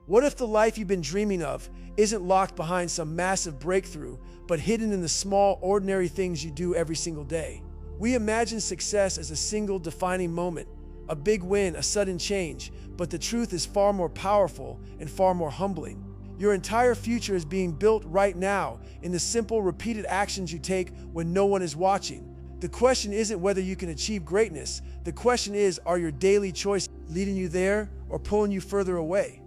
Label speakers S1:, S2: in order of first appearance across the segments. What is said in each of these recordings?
S1: What if the life you've been dreaming of isn't locked behind some massive breakthrough, but hidden in the small, ordinary things you do every single day? We imagine success as a single defining moment, a big win, a sudden change, but the truth is far more powerful and far more humbling. Your entire future is being built right now in the simple, repeated actions you take when no one is watching. The question isn't whether you can achieve greatness. The question is, are your daily choices leading you there or pulling you further away?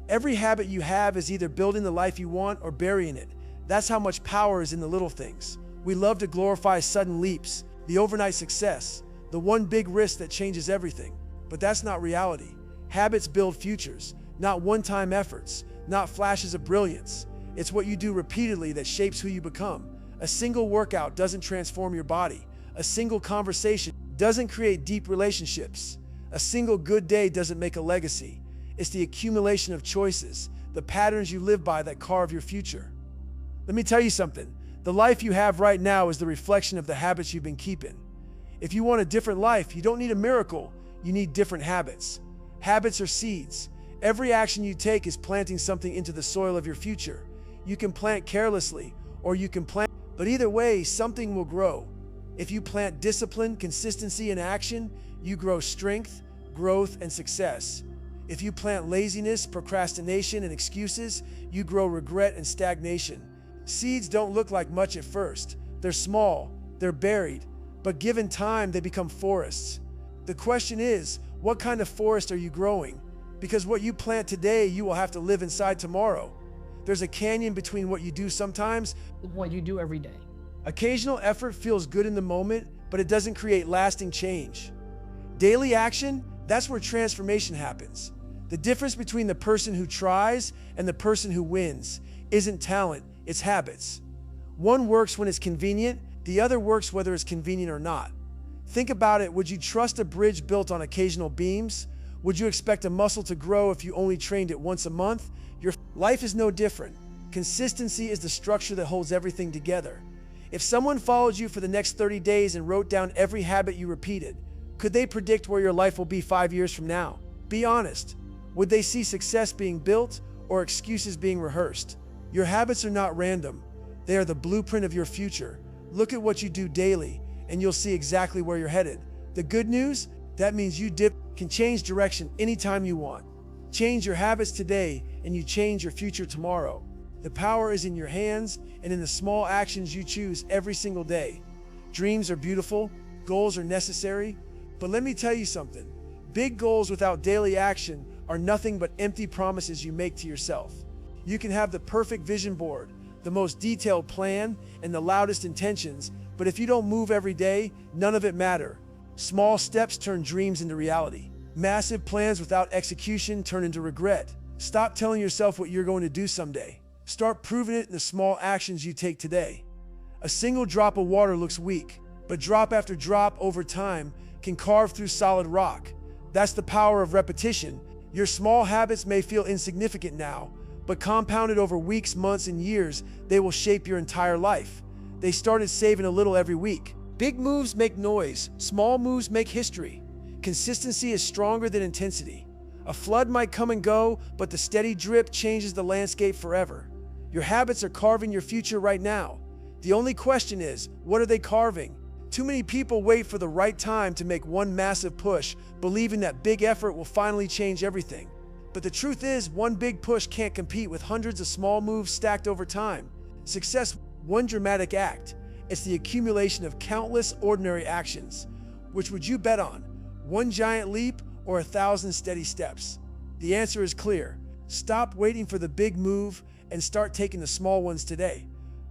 S1: Every habit you have is either building the life you want or burying it. That's how much power is in the little things. We love to glorify sudden leaps, the overnight success, the one big risk that changes everything. But that's not reality. Habits build futures, not one-time efforts, not flashes of brilliance. It's what you do repeatedly that shapes who you become. A single workout doesn't transform your body. A single conversation doesn't create deep relationships. A single good day doesn't make a legacy. It's the accumulation of choices, the patterns you live by that carve your future. Let me tell you something. The life you have right now is the reflection of the habits you've been keeping. If you want a different life, you don't need a miracle. You need different habits. Habits are seeds. Every action you take is planting something into the soil of your future. You can plant carelessly, or you can plant, but either way, something will grow. If you plant discipline, consistency, and action, you grow strength, growth, and success. If you plant laziness, procrastination, and excuses, you grow regret and stagnation. Seeds don't look like much at first. They're small, they're buried, but given time, they become forests. The question is, what kind of forest are you growing? Because what you plant today, you will have to live inside tomorrow. There's a canyon between what you do sometimes,
S2: what you do every day.
S1: Occasional effort feels good in the moment, but it doesn't create lasting change. Daily action, that's where transformation happens. The difference between the person who tries and the person who wins isn't talent, it's habits. One works when it's convenient, the other works whether it's convenient or not. Think about it, would you trust a bridge built on occasional beams? Would you expect a muscle to grow if you only trained it once a month? Your life is no different. Consistency is the structure that holds everything together. If someone followed you for the next 30 days and wrote down every habit you repeated, could they predict where your life will be 5 years from now? Be honest. Would they see success being built or excuses being rehearsed? Your habits are not random. They are the blueprint of your future. Look at what you do daily, and you'll see exactly where you're headed. The good news? That means you can change direction anytime you want. Change your habits today, and you change your future tomorrow. The power is in your hands and in the small actions you choose every single day. Dreams are beautiful, goals are necessary, but let me tell you something. Big goals without daily action are nothing but empty promises you make to yourself. You can have the perfect vision board, the most detailed plan, and the loudest intentions, but if you don't move every day, none of it matters. Small steps turn dreams into reality. Massive plans without execution turn into regret. Stop telling yourself what you're going to do someday. Start proving it in the small actions you take today. A single drop of water looks weak, but drop after drop over time can carve through solid rock. That's the power of repetition. Your small habits may feel insignificant now, but compounded over weeks, months, and years, they will shape your entire life. They started saving a little every week. Big moves make noise, small moves make history. Consistency is stronger than intensity. A flood might come and go, but the steady drip changes the landscape forever. Your habits are carving your future right now. The only question is, what are they carving? Too many people wait for the right time to make one massive push, believing that big effort will finally change everything. But the truth is, one big push can't compete with hundreds of small moves stacked over time. Success, one dramatic act. It's the accumulation of countless ordinary actions. Which would you bet on? One giant leap or 1,000 steady steps? The answer is clear. Stop waiting for the big move and start taking the small ones today.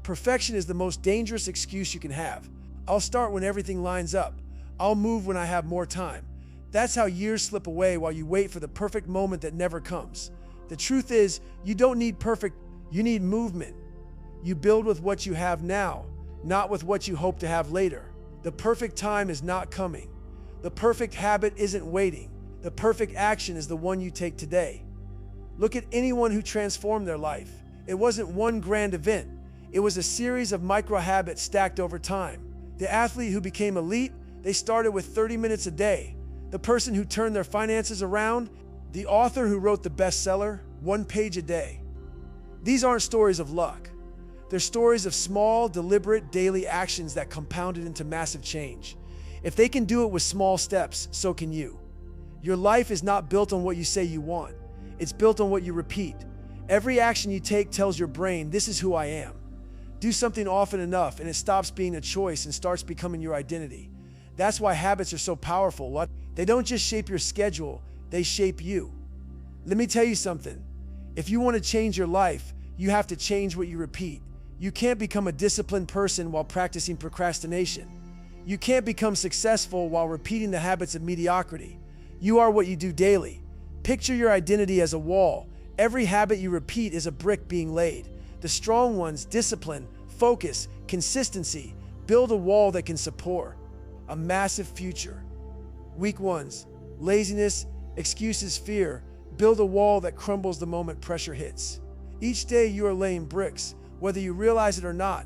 S1: Perfection is the most dangerous excuse you can have. I'll start when everything lines up. I'll move when I have more time. That's how years slip away while you wait for the perfect moment that never comes. The truth is, you don't need perfect, you need movement. You build with what you have now, not with what you hope to have later. The perfect time is not coming. The perfect habit isn't waiting. The perfect action is the one you take today. Look at anyone who transformed their life. It wasn't one grand event. It was a series of micro habits stacked over time. The athlete who became elite, they started with 30 minutes a day. The person who turned their finances around, the author who wrote the bestseller, one page a day. These aren't stories of luck. They're stories of small, deliberate, daily actions that compounded into massive change. If they can do it with small steps, so can you. Your life is not built on what you say you want. It's built on what you repeat. Every action you take tells your brain, this is who I am. Do something often enough and it stops being a choice and starts becoming your identity. That's why habits are so powerful. They don't just shape your schedule, they shape you. Let me tell you something. If you want to change your life, you have to change what you repeat. You can't become a disciplined person while practicing procrastination. You can't become successful while repeating the habits of mediocrity. You are what you do daily. Picture your identity as a wall. Every habit you repeat is a brick being laid. The strong ones, discipline, focus, consistency, build a wall that can support a massive future. Weak ones, laziness, excuses, fear, build a wall that crumbles the moment pressure hits. Each day you are laying bricks, whether you realize it or not.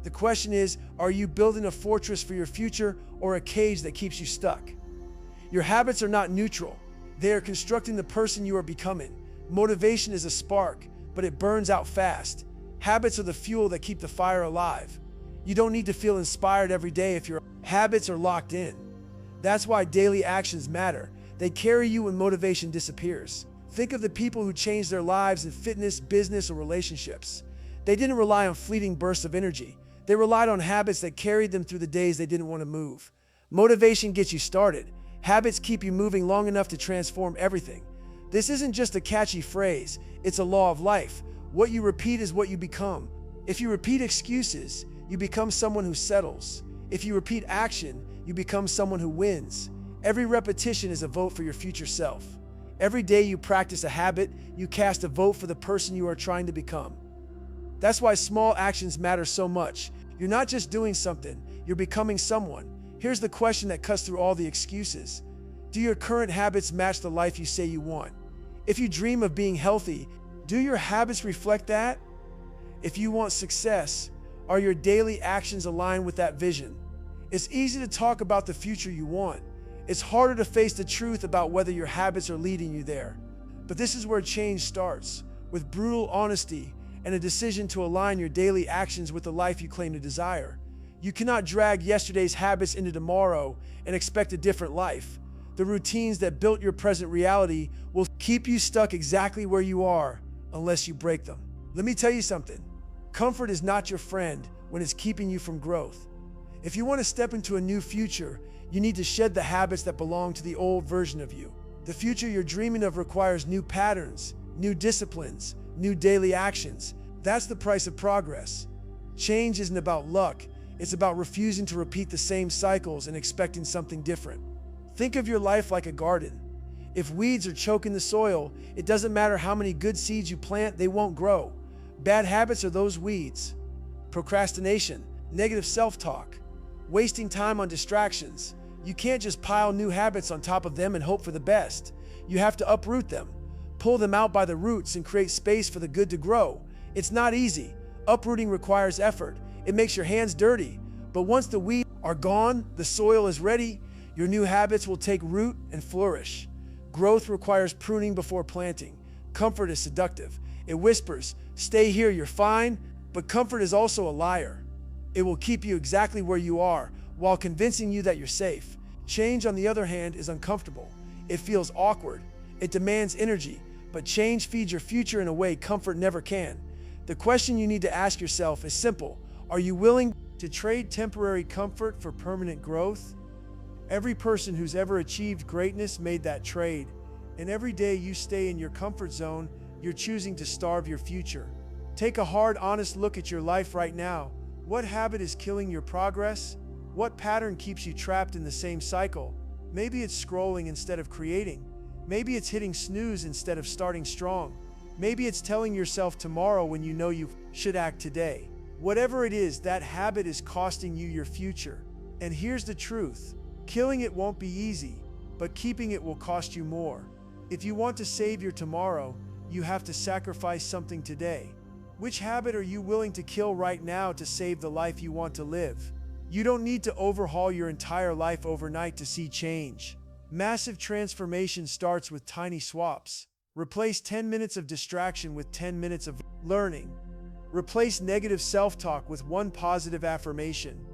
S1: The question is, are you building a fortress for your future or a cage that keeps you stuck? Your habits are not neutral. They are constructing the person you are becoming. Motivation is a spark, but it burns out fast. Habits are the fuel that keep the fire alive. You don't need to feel inspired every day if your habits are locked in. That's why daily actions matter. They carry you when motivation disappears. Think of the people who changed their lives in fitness, business, or relationships. They didn't rely on fleeting bursts of energy. They relied on habits that carried them through the days they didn't want to move. Motivation gets you started. Habits keep you moving long enough to transform everything. This isn't just a catchy phrase, it's a law of life. What you repeat is what you become. If you repeat excuses, you become someone who settles. If you repeat action, you become someone who wins. Every repetition is a vote for your future self. Every day you practice a habit, you cast a vote for the person you are trying to become. That's why small actions matter so much. You're not just doing something, you're becoming someone. Here's the question that cuts through all the excuses. Do your current habits match the life you say you want? If you dream of being healthy, do your habits reflect that? If you want success, are your daily actions aligned with that vision? It's easy to talk about the future you want. It's harder to face the truth about whether your habits are leading you there. But this is where change starts, with brutal honesty and a decision to align your daily actions with the life you claim to desire. You cannot drag yesterday's habits into tomorrow and expect a different life. The routines that built your present reality will keep you stuck exactly where you are unless you break them. Let me tell you something. Comfort is not your friend when it's keeping you from growth. If you want to step into a new future, you need to shed the habits that belong to the old version of you. The future you're dreaming of requires new patterns, new disciplines, new daily actions. That's the price of progress. Change isn't about luck. It's about refusing to repeat the same cycles and expecting something different. Think of your life like a garden. If weeds are choking the soil, it doesn't matter how many good seeds you plant, they won't grow. Bad habits are those weeds. Procrastination, negative self-talk, wasting time on distractions. You can't just pile new habits on top of them and hope for the best. You have to uproot them, pull them out by the roots and create space for the good to grow. It's not easy. Uprooting requires effort. It makes your hands dirty. But once the weeds are gone, the soil is ready, your new habits will take root and flourish. Growth requires pruning before planting. Comfort is seductive. It whispers, stay here, you're fine, but comfort is also a liar. It will keep you exactly where you are while convincing you that you're safe. Change, on the other hand, is uncomfortable. It feels awkward. It demands energy, but change feeds your future in a way comfort never can. The question you need to ask yourself is simple. Are you willing to trade temporary comfort for permanent growth? Every person who's ever achieved greatness made that trade, and every day you stay in your comfort zone, you're choosing to starve your future. Take a hard, honest look at your life right now. What habit is killing your progress? What pattern keeps you trapped in the same cycle? Maybe it's scrolling instead of creating. Maybe it's hitting snooze instead of starting strong. Maybe it's telling yourself tomorrow when you know you should act today. Whatever it is, that habit is costing you your future. And here's the truth. Killing it won't be easy, but keeping it will cost you more. If you want to save your tomorrow, you have to sacrifice something today. Which habit are you willing to kill right now to save the life you want to live? You don't need to overhaul your entire life overnight to see change. Massive transformation starts with tiny swaps. Replace 10 minutes of distraction with 10 minutes of learning. Replace negative self-talk with one positive affirmation.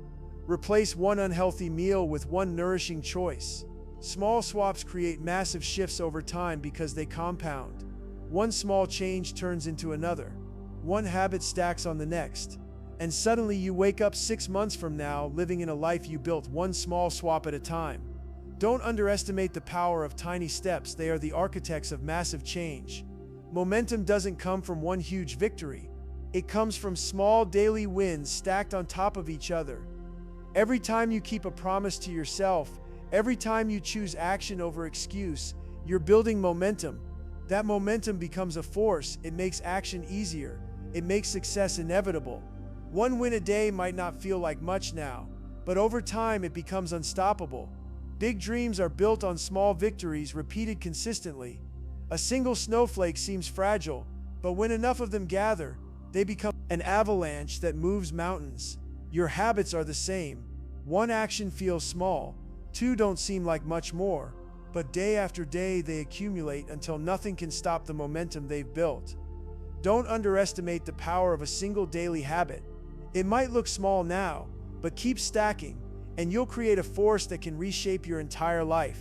S1: Replace one unhealthy meal with one nourishing choice. Small swaps create massive shifts over time because they compound. One small change turns into another. One habit stacks on the next. And suddenly you wake up 6 months from now living in a life you built one small swap at a time. Don't underestimate the power of tiny steps. They are the architects of massive change. Momentum doesn't come from one huge victory. It comes from small daily wins stacked on top of each other. Every time you keep a promise to yourself, every time you choose action over excuse, you're building momentum. That momentum becomes a force. It makes action easier. It makes success inevitable. One win a day might not feel like much now, but over time it becomes unstoppable. Big dreams are built on small victories repeated consistently. A single snowflake seems fragile, but when enough of them gather, they become an avalanche that moves mountains. Your habits are the same. One action feels small, two don't seem like much more, but day after day they accumulate until nothing can stop the momentum they've built. Don't underestimate the power of a single daily habit. It might look small now, but keep stacking, and you'll create a force that can reshape your entire life.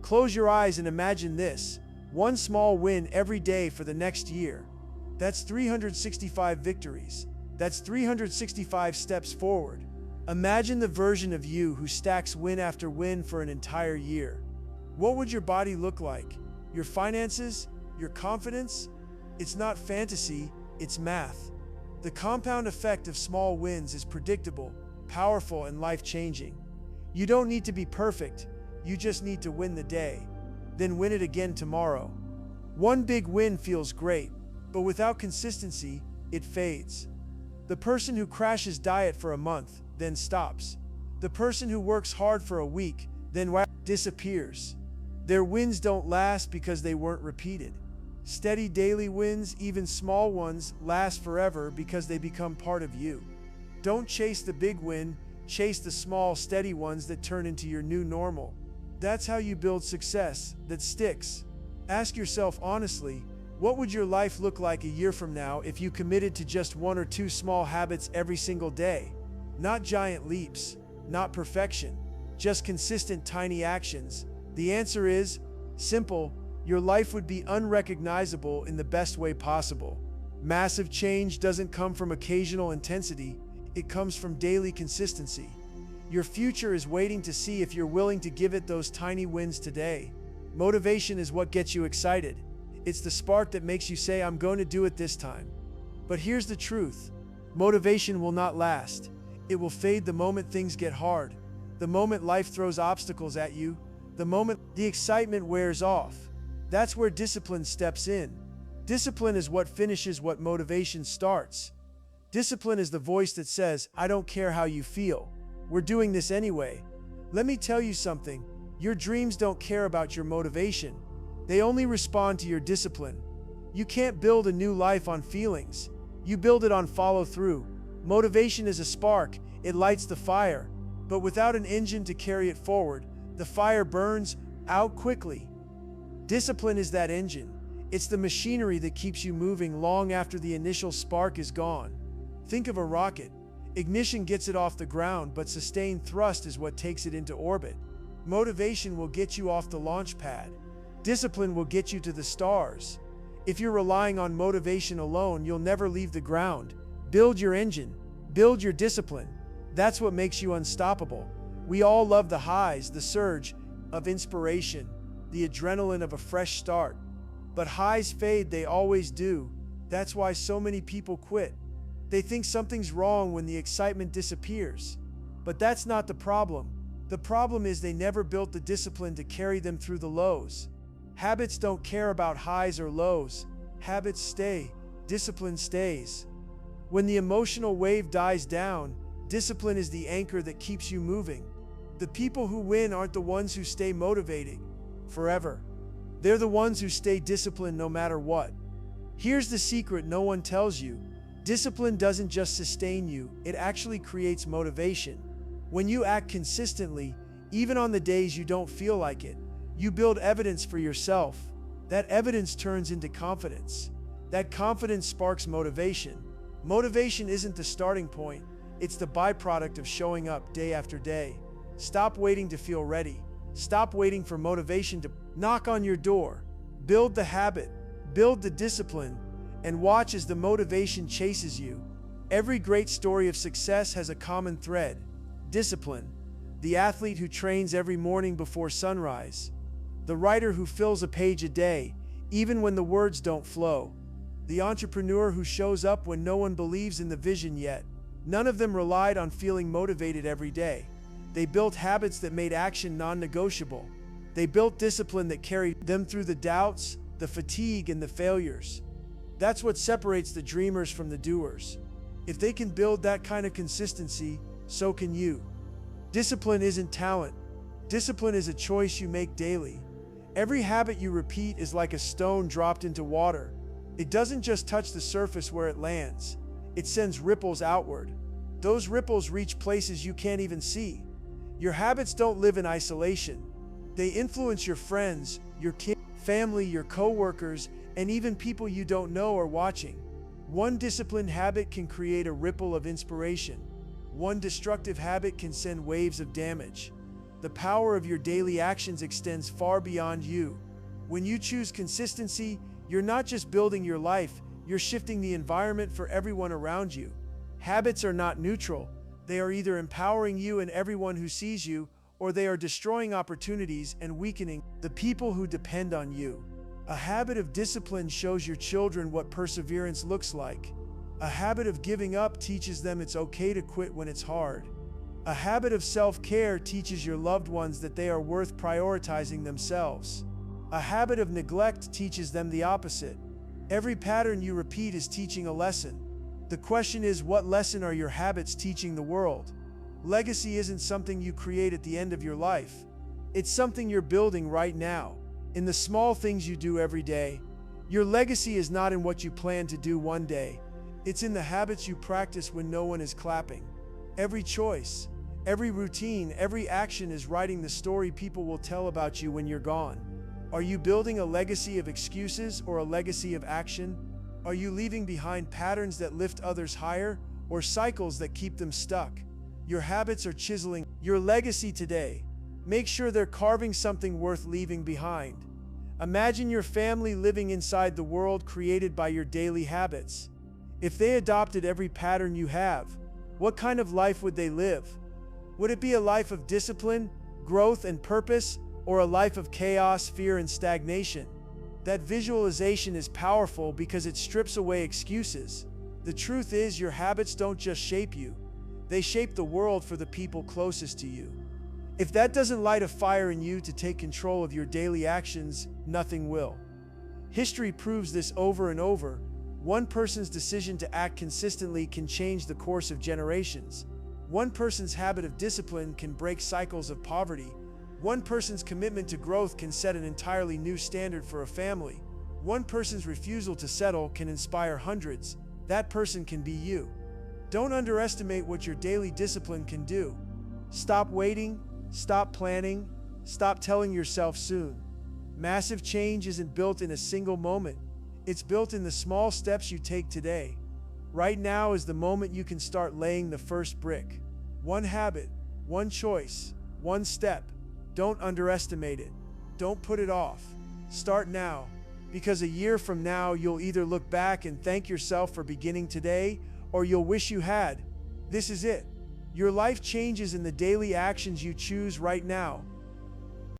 S1: Close your eyes and imagine this: one small win every day for the next year. That's 365 victories. That's 365 steps forward. Imagine the version of you who stacks win after win for an entire year. What would your body look like? Your finances? Your confidence? It's not fantasy, it's math. The compound effect of small wins is predictable, powerful, and life-changing. You don't need to be perfect, you just need to win the day. Then win it again tomorrow. One big win feels great, but without consistency, it fades. The person who crashes diet for a month, then stops. The person who works hard for a week, then disappears. Their wins don't last because they weren't repeated. Steady daily wins, even small ones, last forever because they become part of you. Don't chase the big win, chase the small, steady ones that turn into your new normal. That's how you build success that sticks. Ask yourself honestly, what would your life look like a year from now if you committed to just one or two small habits every single day? Not giant leaps, not perfection, just consistent tiny actions. The answer is simple. Your life would be unrecognizable in the best way possible. Massive change doesn't come from occasional intensity, it comes from daily consistency. Your future is waiting to see if you're willing to give it those tiny wins today. Motivation is what gets you excited. It's the spark that makes you say, I'm going to do it this time. But here's the truth. Motivation will not last. It will fade the moment things get hard, the moment life throws obstacles at you, the moment the excitement wears off. That's where discipline steps in. Discipline is what finishes what motivation starts. Discipline is the voice that says, I don't care how you feel. We're doing this anyway. Let me tell you something. Your dreams don't care about your motivation. They only respond to your discipline. You can't build a new life on feelings. You build it on follow-through. Motivation is a spark. It lights the fire. But without an engine to carry it forward, the fire burns out quickly. Discipline is that engine. It's the machinery that keeps you moving long after the initial spark is gone. Think of a rocket. Ignition gets it off the ground, but sustained thrust is what takes it into orbit. Motivation will get you off the launch pad. Discipline will get you to the stars. If you're relying on motivation alone, you'll never leave the ground. Build your engine. Build your discipline. That's what makes you unstoppable. We all love the highs, the surge of inspiration, the adrenaline of a fresh start. But highs fade, they always do. That's why so many people quit. They think something's wrong when the excitement disappears. But that's not the problem. The problem is they never built the discipline to carry them through the lows. Habits don't care about highs or lows. Habits stay. Discipline stays. When the emotional wave dies down, discipline is the anchor that keeps you moving. The people who win aren't the ones who stay motivated forever. They're the ones who stay disciplined no matter what. Here's the secret no one tells you. Discipline doesn't just sustain you, it actually creates motivation. When you act consistently, even on the days you don't feel like it, you build evidence for yourself. That evidence turns into confidence. That confidence sparks motivation. Motivation isn't the starting point, it's the byproduct of showing up day after day. Stop waiting to feel ready. Stop waiting for motivation to knock on your door. Build the habit, build the discipline, and watch as the motivation chases you. Every great story of success has a common thread: discipline. The athlete who trains every morning before sunrise. The writer who fills a page a day, even when the words don't flow. The entrepreneur who shows up when no one believes in the vision yet. None of them relied on feeling motivated every day. They built habits that made action non-negotiable. They built discipline that carried them through the doubts, the fatigue, and the failures. That's what separates the dreamers from the doers. If they can build that kind of consistency, so can you. Discipline isn't talent. Discipline is a choice you make daily. Every habit you repeat is like a stone dropped into water. It doesn't just touch the surface where it lands. It sends ripples outward. Those ripples reach places you can't even see. Your habits don't live in isolation. They influence your friends, your kids, family, your coworkers, and even people you don't know are watching. One disciplined habit can create a ripple of inspiration. One destructive habit can send waves of damage. The power of your daily actions extends far beyond you. When you choose consistency, you're not just building your life, you're shifting the environment for everyone around you. Habits are not neutral. They are either empowering you and everyone who sees you, or they are destroying opportunities and weakening the people who depend on you. A habit of discipline shows your children what perseverance looks like. A habit of giving up teaches them it's okay to quit when it's hard. A habit of self-care teaches your loved ones that they are worth prioritizing themselves. A habit of neglect teaches them the opposite. Every pattern you repeat is teaching a lesson. The question is, what lesson are your habits teaching the world? Legacy isn't something you create at the end of your life. It's something you're building right now, in the small things you do every day. Your legacy is not in what you plan to do one day. It's in the habits you practice when no one is clapping. Every choice, every routine, every action is writing the story people will tell about you when you're gone. Are you building a legacy of excuses or a legacy of action? Are you leaving behind patterns that lift others higher or cycles that keep them stuck? Your habits are chiseling your legacy today. Make sure they're carving something worth leaving behind. Imagine your family living inside the world created by your daily habits. If they adopted every pattern you have, what kind of life would they live? Would it be a life of discipline, growth, and purpose, or a life of chaos, fear, and stagnation? That visualization is powerful because it strips away excuses. The truth is, your habits don't just shape you. They shape the world for the people closest to you. If that doesn't light a fire in you to take control of your daily actions, nothing will. History proves this over and over. One person's decision to act consistently can change the course of generations. One person's habit of discipline can break cycles of poverty. One person's commitment to growth can set an entirely new standard for a family. One person's refusal to settle can inspire hundreds. That person can be you. Don't underestimate what your daily discipline can do. Stop waiting, stop planning, stop telling yourself soon. Massive change isn't built in a single moment. It's built in the small steps you take today. Right now is the moment you can start laying the first brick. One habit, one choice, one step. Don't underestimate it. Don't put it off. Start now, because a year from now you'll either look back and thank yourself for beginning today, or you'll wish you had. This is it. Your life changes in the daily actions you choose right now.